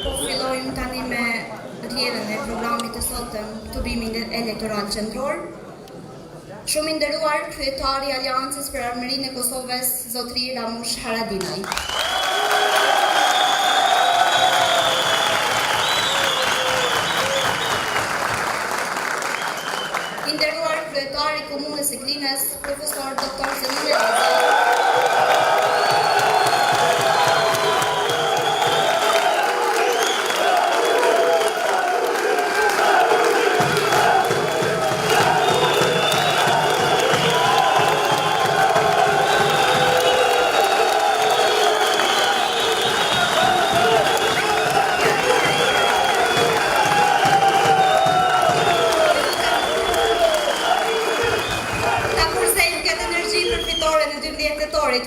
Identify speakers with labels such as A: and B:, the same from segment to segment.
A: Po fillojmë tani me rrjedhjen e programit të sotëm, turimin elektoral qendror. Shumë i nderuar kryetari i Aleancës për Armërinë e Kosovës, zotëri Ramush Haradinaj. I nderuar kryetari i Komunës së Klinës, profesor Dr. Zenon Elezaj.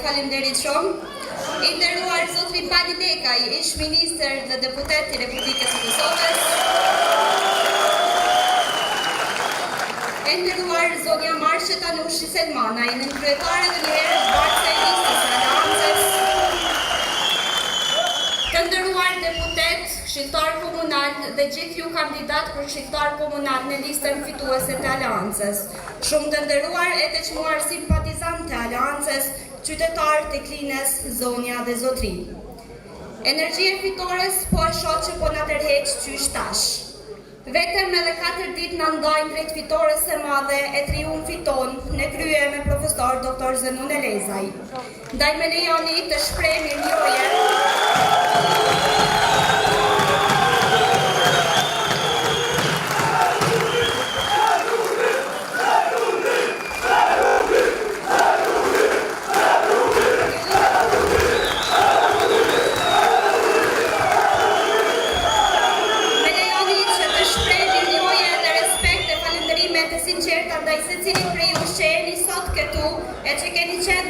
A: Faleminderit shumë. I nderuar zotri Pali Lekaj, ish ministër dhe deputet i Republikës së Kosovës. E nderuar zonja Marshe Tanushi Selmanaj, nënkryetare dhe njëherë zbartëse e listës së Aleancës. Të nderuar deputet, këshilltar komunal dhe gjithë ju kandidat për këshilltar komunal në listën fituese të Aleancës. Shumë të nderuar e të çmuar simpatizantë të Aleancës, qytetarë të Klinës, zonja dhe zotri. Energjia e fitores po e shoh që po na tërheq qysh tash. Vetëm edhe 4 ditë na ndajnë drejt fitores së madhe e triumfit ton në krye me profesor Dr. Zenon Elezaj. Ndaj me lejoni të shpreh mirënjohje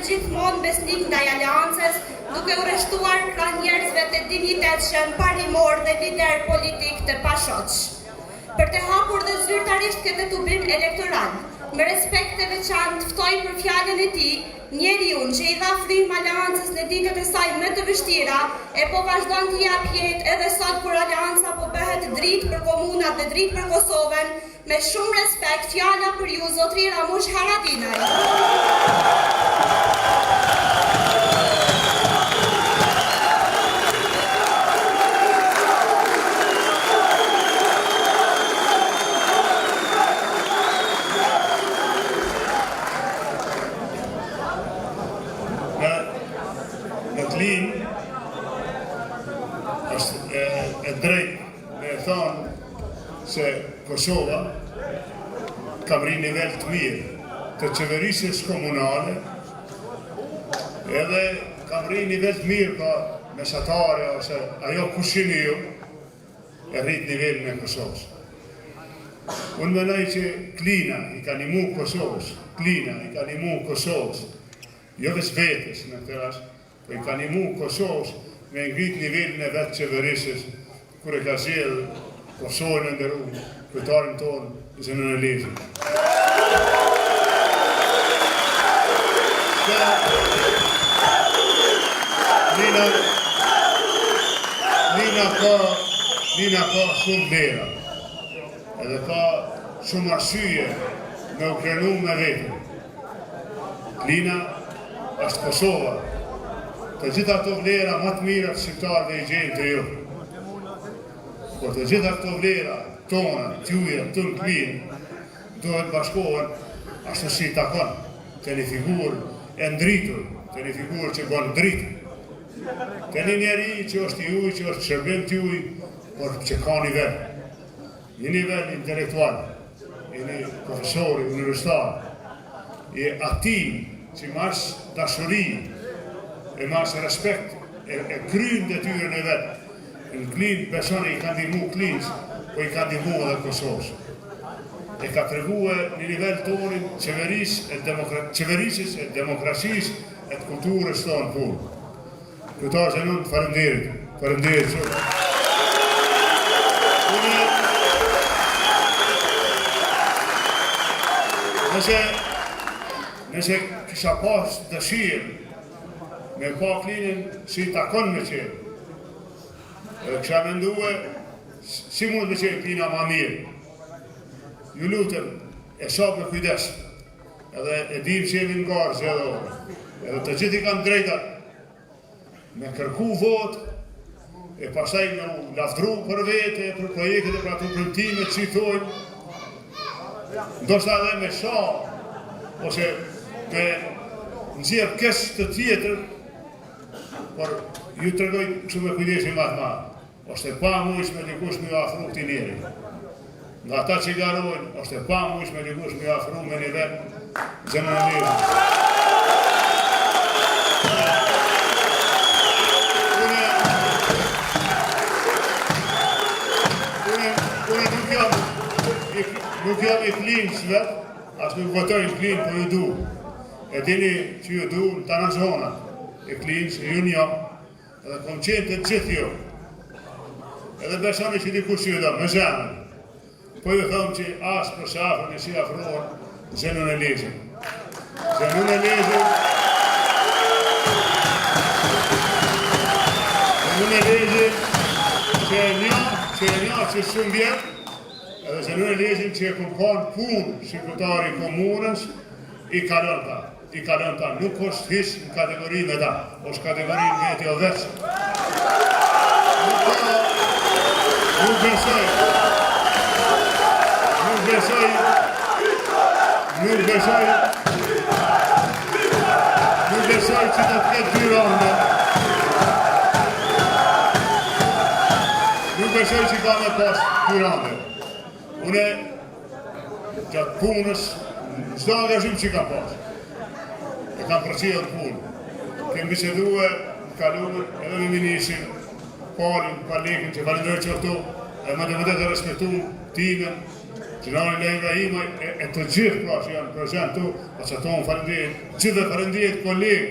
A: gjithmonë besnik ndaj Aleancës, duke u rreshtuar krah njerëzve të dinjitetshëm, parimor dhe lider politik të pashoq. Për të hapur dhe zyrtarisht këtë tubim elektoral, me respekt të veçantë ftoj për fjalën e tij, njeriu që i dha frymë Aleancës në ditët e saj më të vështira, e po vazhdon të jap jetë edhe sot kur Aleanca po bëhet dritë për komunat dhe dritë për Kosovën, me shumë respekt fjala për ju zotri Ramush Haradinaj.
B: Në Klinë është e drejtë me e thonë se Kosova ka rri nivel të mirë të qeverisjes komunale, edhe ka rri nivel të mirë ka mesatare ose ajo kushini ju e rrit nivelin e Kosovës. Unë menoj që Klina i ka nimu Kosovës, jo veç vetës në këtë rast, po i ka nimu Kosovës me ngrit nivelin e vetë qeverisjes, kur e ka zgjedhë Kosovën e nderuar kryetarin tonë, Zenon Elezaj. Klina ka shumë vlera, edhe ka shumë arsye me u krenu me vetën. Klina është Kosova, të gjitha ato vlera më të mira të shqiptarëve i gjenë të ju. Por të gjitha ato vlera tona, t'juja, të në Klinë, duhet bashkohen ashtu si takon, të një figurë e ndritur, të një figurë që bënë dritë, të një njeri që është i uj, që është shërbim t'juj, por që ka një nivel intelektual, një profesori, universitar, i ati që marës dashuri, e marës respekt, e krynë dhe tyre në vetë. Në Klinë, personi i ka ndihmu Klinës, po i ka ndihmu edhe Kosovës. E ka tregue një nivel tonin qeverisjes, e demokracisë, e të kulturës tonë punë. Kryetari Zenon, falenderit shumë. nëse kisha pas dëshirë me pa Klinin si takon me qenë, edhe kisha mendue si mund me qenë Klina ma mirë. Ju lutem, e shop me kujdes, edhe e dim që jemi në garë zë edhe të gjithi kanë drejta me kërku vot, e pastaj me u laftru për vete, për projekte dhe për ato premtimet që i thojnë, ndoshta edhe me ose me nxjerr kësh të tjetër, por ju tregoj kështu me kujdesin më të madh. Është e pamundshme dikush me afru këtij njeri. Nga ata që garojnë, është e pamundshme dikush me afru me një vend zemrën e lirë. Nuk jam i Klinës vetë, as nuk votoj i Klinë, po ju du. E dini që ju du në të në zonat e Klinës, ju një, edhe kom qenë të gjithë ju. Edhe besoni që dikush që ju do, me zemën. Po ju thëmë që asë për shafën e si afrohen Zenun e Lezhën. Zenun e Lezhën që e një që shumë vjetë, edhe Zenun e Lezhën që e kumpon punë shqiptari i komunës, i kalon ta. Nuk është hisë në kategori me ta, është kategori në veti o veçë. Nuk besoj që të ketë dy rande. Nuk besoj që ka me pas dy rande. Une, gjatë punës, çdo angazhim që kam pas, e kam përqia në punë. Kem bisedue në kaluar edhe me ministrin, Palin, Palekin, që falenderoj që këto, e më të vërtet e respektum timen, Gjeneralin Lej Ibrahima, e të gjithë pra që janë prezent tu, pas ato më falenderit, gjithë dhe falenderit kolegë,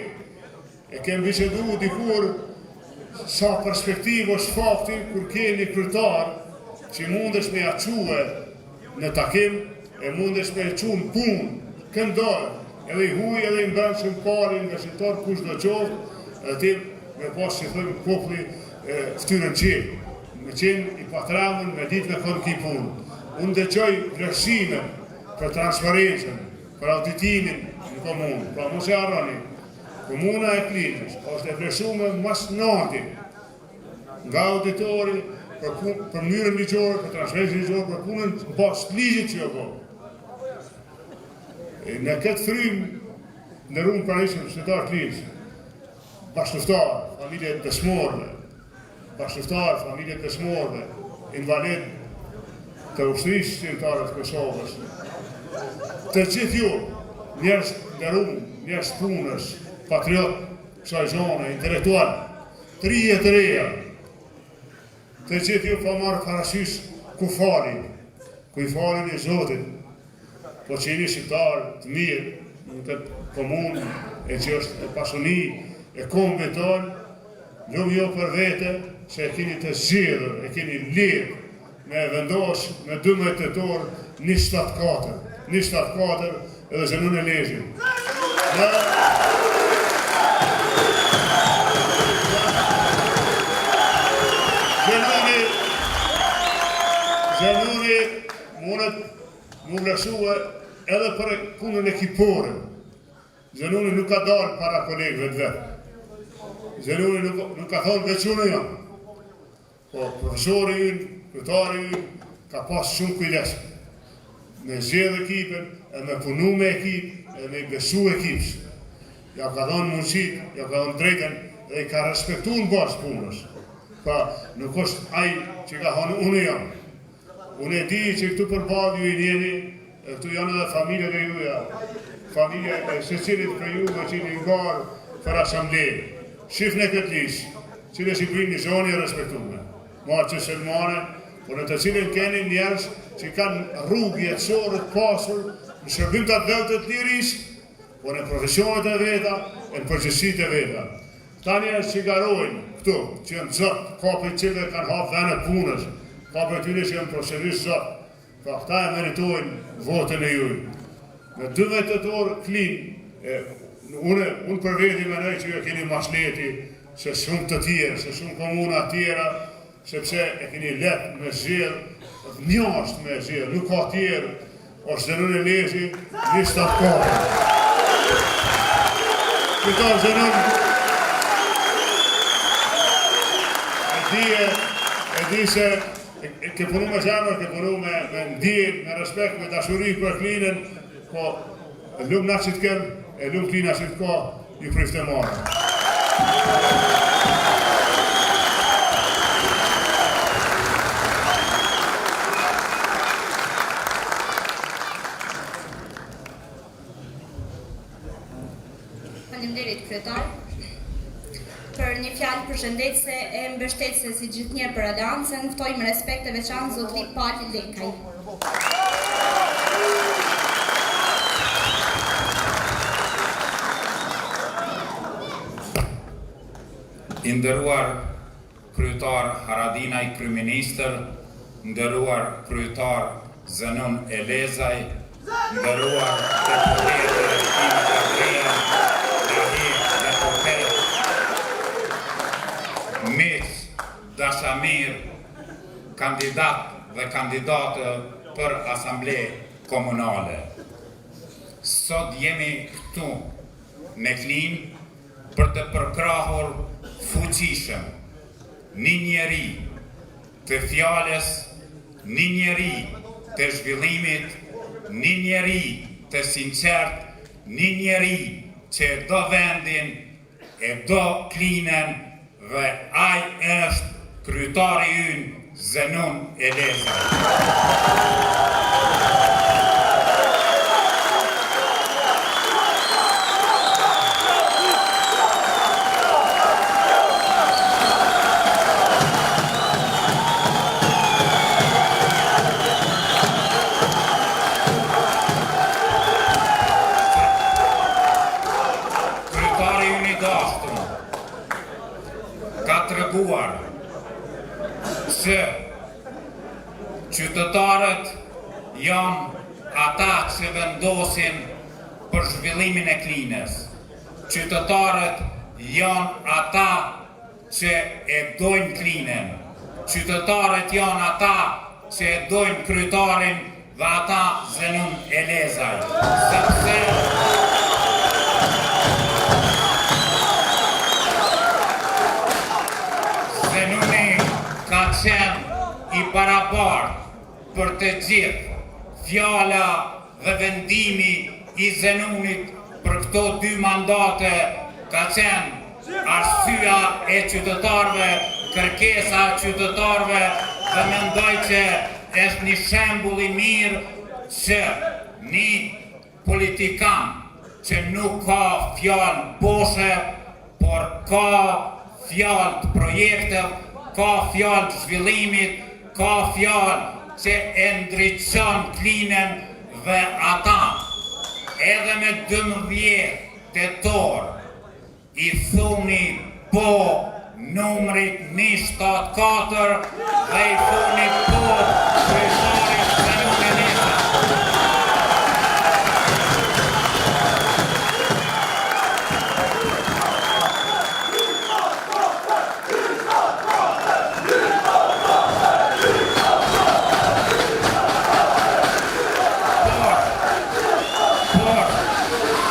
B: e kem bisedu dikur sa perspektivë është fakti kur keni kryetar që mundesh me aque në takim, e mundesh me qunë punë, këndore, edhe i huj, edhe i mbërë që në pari, investitor, kush do qovë, edhe ti me pas që thëmë populli ftyrën qenë, me qenë i patramën, me ditë me kënë ki punë. Unë dëgjoj vlerësime për transparencën, për auditimin në komunë, pra mos e harroni. Komuna e Klinës është e vlerësuar mas nati nga auditori për mënyrën ligjore, për transparencën ligjore, për punën pas ligjit që jo bërë. Në këtë frymë ndërruan pranishëm qytetar Klinës, bashkëftarë, familje dëshmorëve, invalid të ushtrisë qytetarët Kosovës. Të gjithë ju, njerëz ndërruan, njerëz punës, patriot, kësaj zone, intelektual, të reja, të gjithë ju pa marrë parasysh ku i falin i Zotit, po që jeni shqiptarë të mirë në këtë komunë e që është e pasuni e kombit tonë, lumë jo për vete se e keni të zgjedhur, e keni lirë me vendos me 12 tetor 24 edhe Zenun e Lezhën. Zenuni mundet mu vlerësue edhe për punën ekipore. Zenuni nuk ka dalë para kolegëve të vetë. Zenuni nuk ka thonë veçunë janë. Po profesori ynë, kryetari ynë, ka pas shumë kujdes. Me zgjedhë ekipin, edhe me punu me ekip, edhe me besu ekipës. Ja ka thonë mundësit, ja ka thonë drejten, dhe i ka respektu në basë punës. Pa nuk është ai që ka thonë unë jam. Unë e di që këtu përballë ju i njeni, këtu janë edhe familjet e juja, familje e secilit për ju që jeni ngarë për asamblejë. Shifni këtë listë, cilës i bëjnë një zonë e respektume. Marë që selmane, por në të cilën keni njerëz që kanë rrugë jetësore të pasur në shërbim të dhëtë të lirisë, por në profesionet e veta, e në përgjësit e veta. Ta njerëz që garojnë këtu, që janë zëtë, kapët cilë kanë hapë venet punës, kapët tyne që janë prosedisë zëtë, pra këta e meritojnë votën e juj. Në 12 tetor Klinë Unë për veti mendoj që ju keni masleti se shumë të tjerë, se shumë komuna tjera, sepse e keni letë me zhjellë, njështë me zhjellë, nuk ka tjerë, është Zenon Elezi, 24 kohë. Këta Zenon, e di se ke punu me zemër, ke punu me ndjen, me respekt, me dashuri për Klinën, po lumë na që të kem, e lumë Klina që të ka, ju prifte marë.
A: Faleminderit kryetar. Për një fjalë përshëndetëse e mbështetëse si gjithnjë për Aleancën, ftoj me respekt të veçantë zotëri Pali Lekaj.
C: I nderuar kryetar Haradinaj, kryeministër, nderuar kryetar Zenon Elezaj, nderuar deputetë Ina Gabriel, Lahi Deputet, miq, dashamir, kandidat dhe kandidatë për asamble komunale. Sot jemi këtu në Klinë për të përkrahur fuqishëm një njeri të fjalës, një njeri të zhvillimit, një njeri të sinqert, një njeri që do vendin, e do Klinën dhe ai është kryetari ynë Zenon Elezaj. Ka të reguar që qytetarët janë ata që vendosin për zhvillimin e Klinës. Qytetarët janë ata që e dojnë Klinën. Qytetarët janë ata që e dojnë kryetarin dhe ata Zenon Elezaj. Sepse Zenoni ka qenë i barabart për të gjithë. Fjala dhe vendimi i Zenonit për këto 2 mandate ka qenë arsyeja e qytetarëve, kërkesa e qytetarëve dhe mendoj që është një shembull i mirë që një politikan që nuk ka fjalë boshe, por ka fjalë të projekteve, ka fjalë të zhvillimit, ka fjalë që e ndriçon Klinën dhe ata edhe me 12 tetor i thuni po numrit 174 dhe i thuni po kryetarit Zenon Elezaj.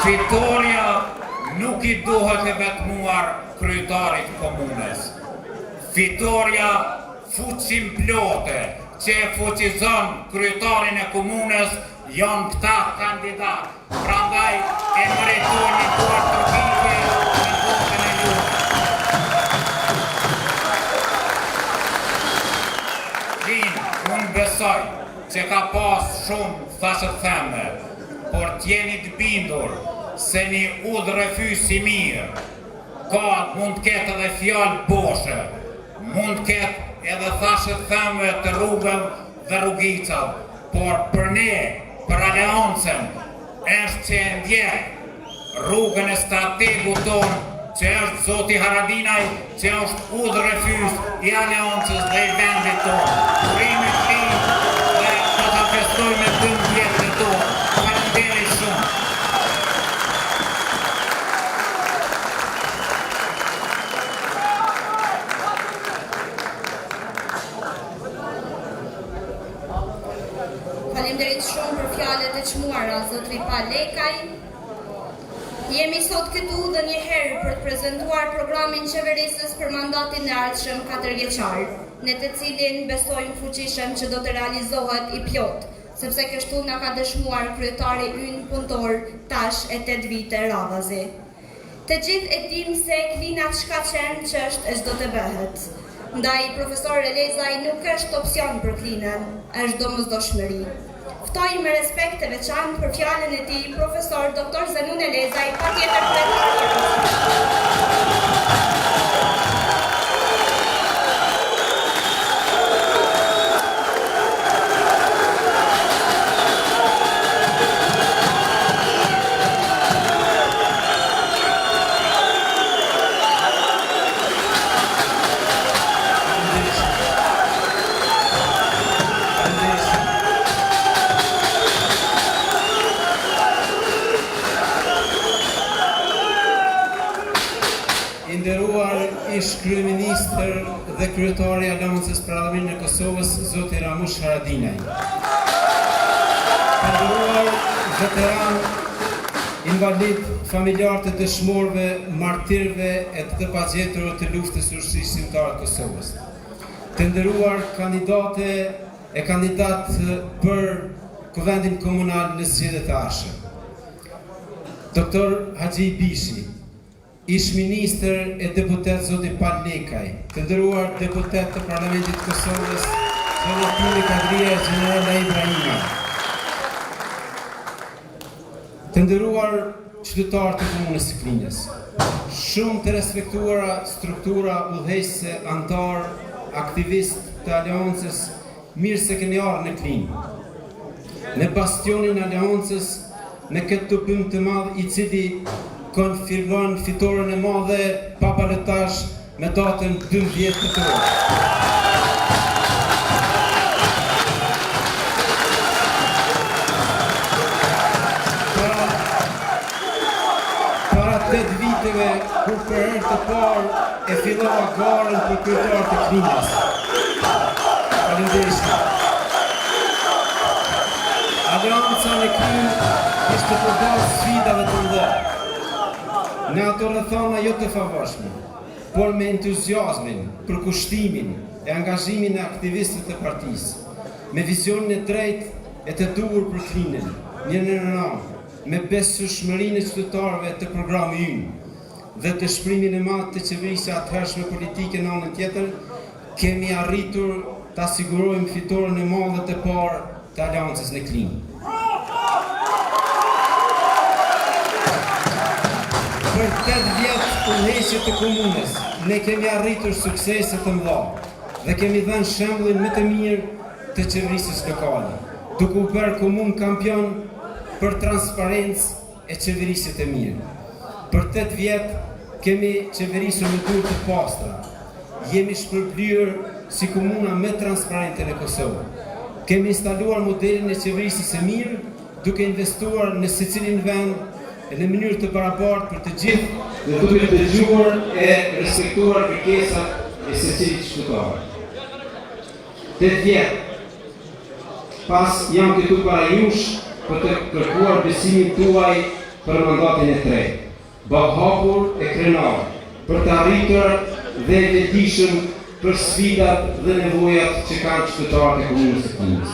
C: Fitoria nuk i duhet e vetmuar kryetarit komunës. Fitoria fuqin plote që e fuqizon kryetarin e komunës janë këta kandidat. Prandaj e meritojnë duar tërgjigje në votën e juve. Unë besoj që ka pas shumë thashët theme, por t'jeni të bindur se një udhërrefys i mirë mund të ketë edhe fjalë boshe, mund të ketë edhe thashët theme të rrugëve dhe rrugicav, por për ne, për Aleancën, është që e ndjek rrugën e strategu tonë, që është zoti Haradinaj, që është udhërrefys i Aleancës dhe i vendit tonë. Urime ti dhe do ta festoj me 12 tonë. Faleminderit shumë.
A: çmuara zotri Palekaj. Jemi sot këtu dhe një herë për të prezentuar programin qeverisës për mandatin e ardhshëm 4 vjeçar, në të cilin besojmë fuqishëm që do të realizohet i plot, sepse kështu na ka dëshmuar kryetari ynë punëtor tash e 8 vite radhazi. Të gjithë e dim se Klina çka qenë që është e çdo të bëhet. Ndaj profesor Elezaj nuk është opsion për Klinën, është domosdoshmëri. Ftoj me respekt të veçantë për fjalën e tij profesor Dr. Zenun Elezaj, patjetër kryetari.
D: Nderuar ish kryeministër dhe kryetari i Aleancës për Armiqërinë e Kosovës, zoti Ramush Haradinaj. Nderuar veteran, invalid, familjar të dëshmorëve, martirëve e të pagjetur të luftës së ushtrisë shqiptare të Kosovës. Të nderuar kandidate e kandidat për Kuvendin Komunal në zgjedhjet e ardhshme. Doktor Haxhi Bishi, ish ministër e deputet zoti Palekaj, të nderuar deputet të Parlamentit të Kosovës, zoti Kadria General Ibrahima, të nderuar qytetarë të komunës së Klinës, shumë të respektuara struktura udhëheqëse, antar, aktivist të Aleancës, mirë se keni ardhur në Klinë. Në bastionin e Aleancës, në këtë tupim të madh i cili konfirmon fitoren e madhe pa balotazh me datën 12 tetor. Para 8 viteve, kur për herë të parë e fillova garën për kryetar të Klinës. Faleminderit. Aleanca në Klinë ishte përballë sfidave të mëdha. Në ato rrethana jo të favorshme, por me entuziazmin, përkushtimin e angazhimin e aktivistëve të partisë, me vizionin e drejtë e të duhur për Klinën, një në rënë, me besueshmërinë e qytetarëve të programit ynë dhe të shprimin e madh të qeverisë atëhershme politike në anën tjetër, kemi arritur ta sigurojmë fitoren e madhe të parë të Aleancës në Klinë. Për 8 vjetë udhëheqje të komunës, ne kemi arritur suksese të mëdha dhe kemi dhënë shembullin më të mirë të qeverisës lokale, duke u bërë komunë kampion për transparencë e qeverisje të mirë. Për 8 vjetë kemi qeverisur me duar të pastra. Jemi shpërblyer si komuna më transparente në Kosovë. Kemi instaluar modelin e qeverisjes së mirë, duke investuar në secilin vend në mënyrë të barabartë për të gjithë dhe duke dëgjuar e respektuar kërkesat e secilit qytetar. 8 vjetë pas jam këtu para jush për të kërkuar besimin tuaj për mandatin e tretë, bakhapur e krenar, për të arritur dhe vetëdijshëm për sfidat dhe nevojat që kanë qytetarët e komunës së Klinës.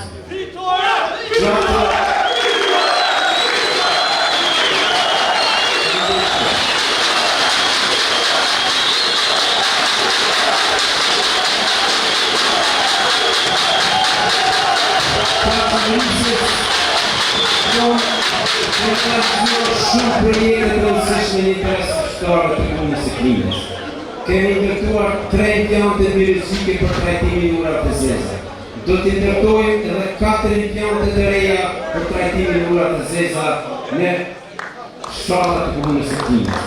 D: Shumë projekte të rëndësishme në interes të qytetarëve të komunës së Klinës. Kemi ndërtuar 3 implante biologjike për trajtimin e urave të zeza. Do të ndërtojmë edhe 4 implante të reja për trajtimin e urave të zeza në shtatat të komunës së Klinës.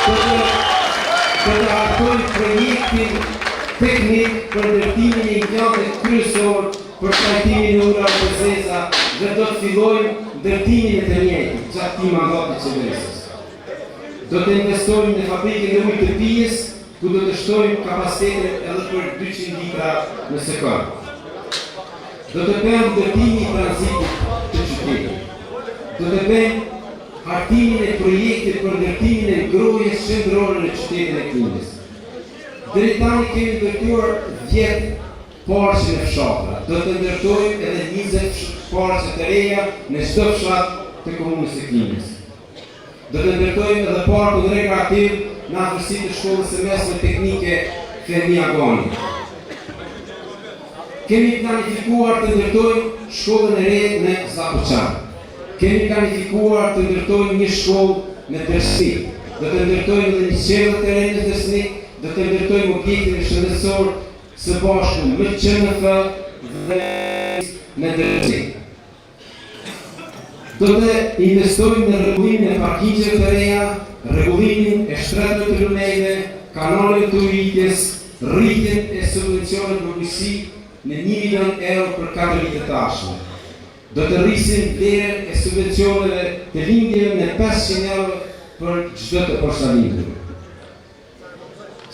D: Do të hartojmë projektin teknik për ndërtimin e implanteve kryesor për trajtimin e urave të zeza dhe do të fillojmë ndërtimin e të njëjtit gjatë këtij mandati të qeverisës. Do të investojmë në fabrikën e ujit të pijes, ku do të shtojmë kapacitetin edhe për 200 litra në sekond. Do të bëjmë ndërtimin e tranzitit të qytetit. qytetit. Do të bëjmë hartimin e projektit për ndërtimin e ngrohjes qendrore në qytetin e Klinës. Deri tani kemi ndërtuar 10 parqe në fshatra. Do të ndërtojmë edhe 20 parqe të reja në çdo fshat të komunës së Klinës. Do të ndërtojmë edhe parkun rekreativ në afërsitë të shkollës së mesme teknike Femia Goni. Kemi planifikuar të ndërtojmë shkollën e re në Zakoçan. Kemi planifikuar të ndërtojmë një shkollë në Dersnik. Do të ndërtojmë edhe një qendër të re në Dersnik. Do të ndërtojmë objektin shëndetësor së bashku me QNF dhe në Dersnik. Do të investojmë në rregullimin e parkingjeve të reja, rregullimin e shtretëve të lumejve, kanaleve të ujitjes, rritjen e subvencioneve për bujqësi në 1 milion euro për 4 vite të ardhshme. Do të rrisim vlerën e subvencioneve të lindjeve në 500 euro për çdo të posaçërindur.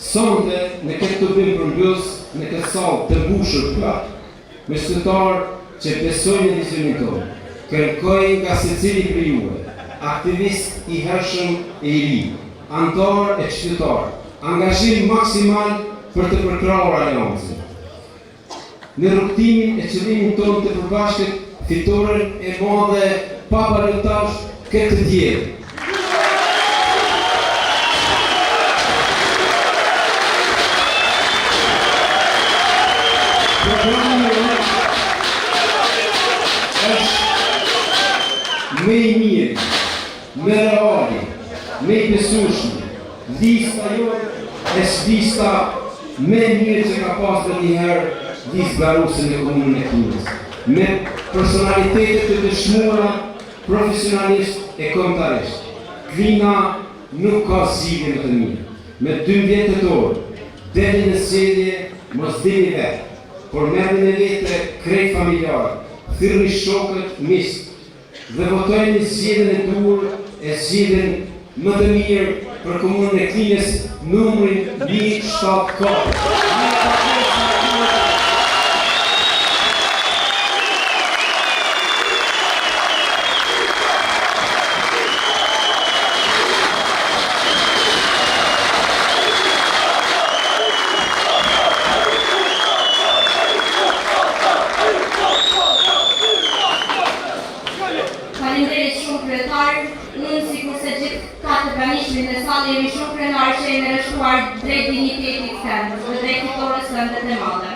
D: Sonte në këtë tubim përmbys në këtë sallë të mbushur plot, me qytetarë që besojnë në vizionin tonë, kërkoj nga secili prej juve, aktivist I hershëm e I ri, antar e qytetar, angazhim maksimal për të përkrahur aleancën. Në rrugtimin e qëllimit tonë të përbashkët, fitoren e madhe pa ballotash këtë diell. Me I mirë, me reali, me I besueshëm, lista jote e lista me mirë që ka pas dhe njëherë listë garuse në komunën e Klinës. Me personalitetet të dëshmuara, profesionalisht e kombëtarisht. Klina nuk ka zgjidhje më të mirë. Me 12 tetor, deri në zgjedhje mos dini vetë, por merrni me vete krejt familjar, thirrni shokët, miq, dhe votojnë zgjedhjen e duhur e zgjedhjen më të mirë për komunën e Klinës, numrin 174.
A: Jemi shumë krenar që jemi rështuar drejt dignitetit femrës dhe drejt fitores vendet e madhe.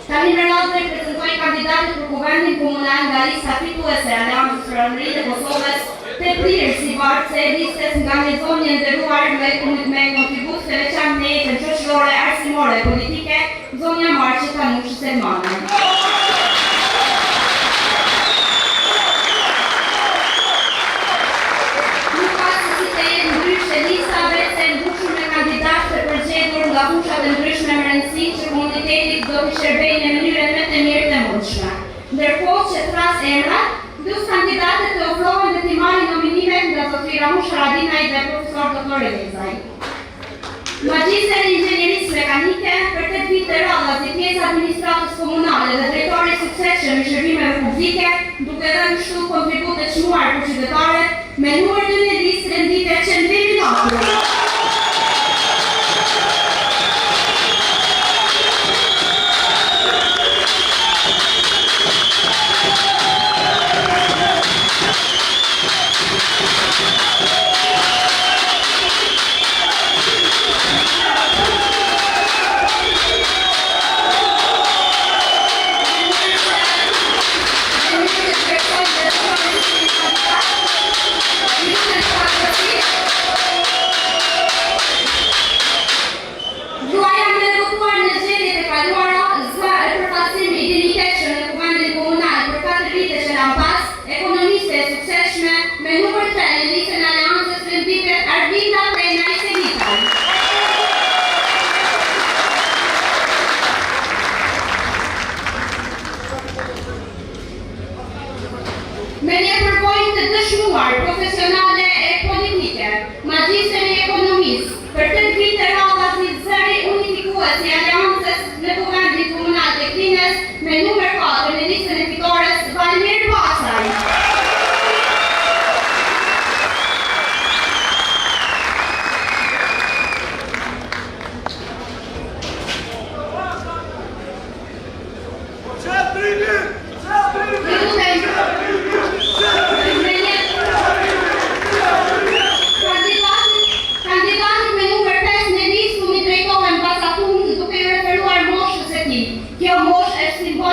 A: Tani Ronaldo prezentoi kandidatit për kuvendin komunal nga lista fituese e Aleancës për Anërinë e Kosovës, Teprir Sivarce, listes nga një zonë një nderuar me kontribut të veçantë në jetën shoqërore, arsimore e politike, zonja Marçe Tanushi Selmani. Nga fushat e ndryshme me rëndësi që komunitetit do të shërbejnë në mënyrën më të mirë të mundshme. Ndërkohë që thras emrat, dus kandidatët të ofrohen dhe t'i marrin nominimet nga Zotri Ramush Haradinaj dhe profesor Dr. Elezaj. Magjister i inxhinierisë mekanike, për 8 vite radha si pjesë administratës komunale dhe drejtori I suksesshëm I shërbimeve publike, duke dhënë kështu kontribut të çmuar për qytetarët, me numër të një listë rendite qëndrimi natur.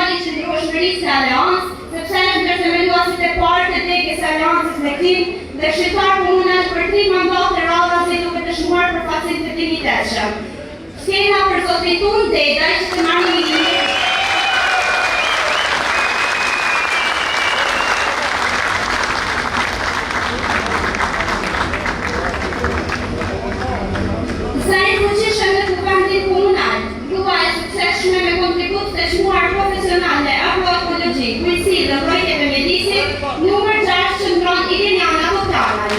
A: ideali që ndryshmërisë e aleancë, sepse në ndërthemeluesit e parë të degjes së aleancës me Krim dhe shqiptar komunal për 3 mandate radhazi duke dëshmuar përfaqësim të dinjitetshëm. Skena për zotin Tun Dedaj që të marrë një profesionale, agroekologjik, mjekësi dhe mbrojtje të mjedisit, numër 6 qëndron Iliniana Botanaj.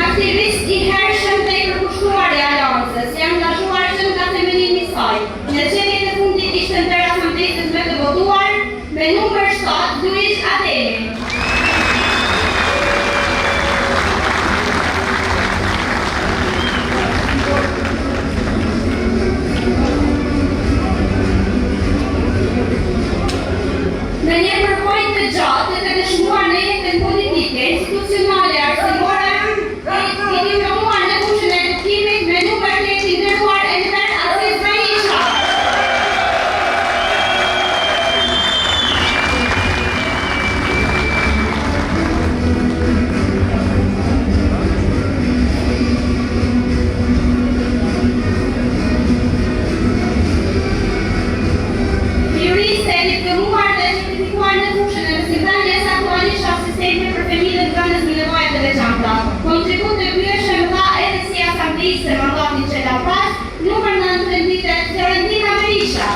A: Aktivist i hershëm dhe i përkushtuar i aleancës, janë angazhuar që nga themelimi i saj. Në çështjet e fundit ishte ndër asambleës me të votuar me numër 7 Luiz Adeli. Me një përvojë të gjatë të dëshmuar në jetën politike, institucionale, arsimore, i diplomuar në fushën e edukimit me numër të i ndërruar Enver Aziz Berisha. Juriste e diplomuar dhe certifikuar në fushën e mësimdhënies aktualisht asistente për fëmijë dhe nxënës me nevoja të veçanta. Kontribut të kryeshëm dha edhe si asambleistë të mandatit që ka pas, numër 9 Fiorentina Berisha.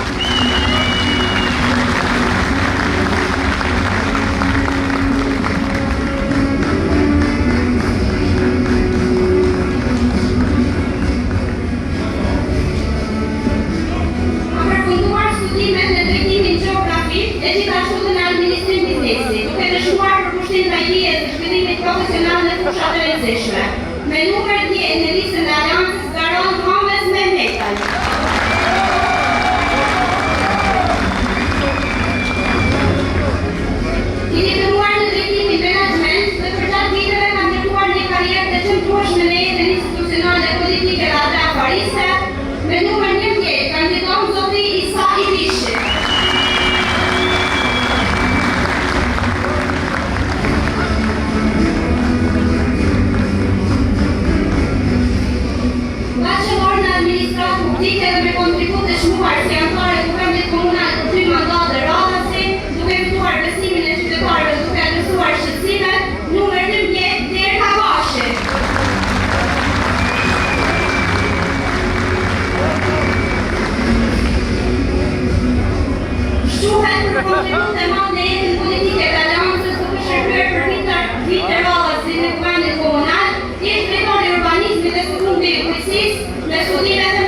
A: Profesional në fushat të rëndësishme. Me numër 10 në listën e aleancës garon Hames Mehmetaj. I diplomuar në drejtimin menaxhment dhe për gjatë viteve ka ndërtuar një karrierë të qëndrueshme në jetën institucionale, politike dhe atë afariste. Me numër 11 kandidon zoti Isa Ibishi. Publike dhe me kontribut të shmuar si anëtare të Kuvendit Komunal të 3 mandate radhazi, duke fituar besimin e qytetarëve duke adresuar shqetësimet, numër 12 Derka Bashi. Shquhet për kontribut e madh në jetën politike të aleancës duke shërbyer për vite radhazi në Kuvendit Komunal, ish drejtori i urbanizmit dhe së fundi i bujqësisë, me studime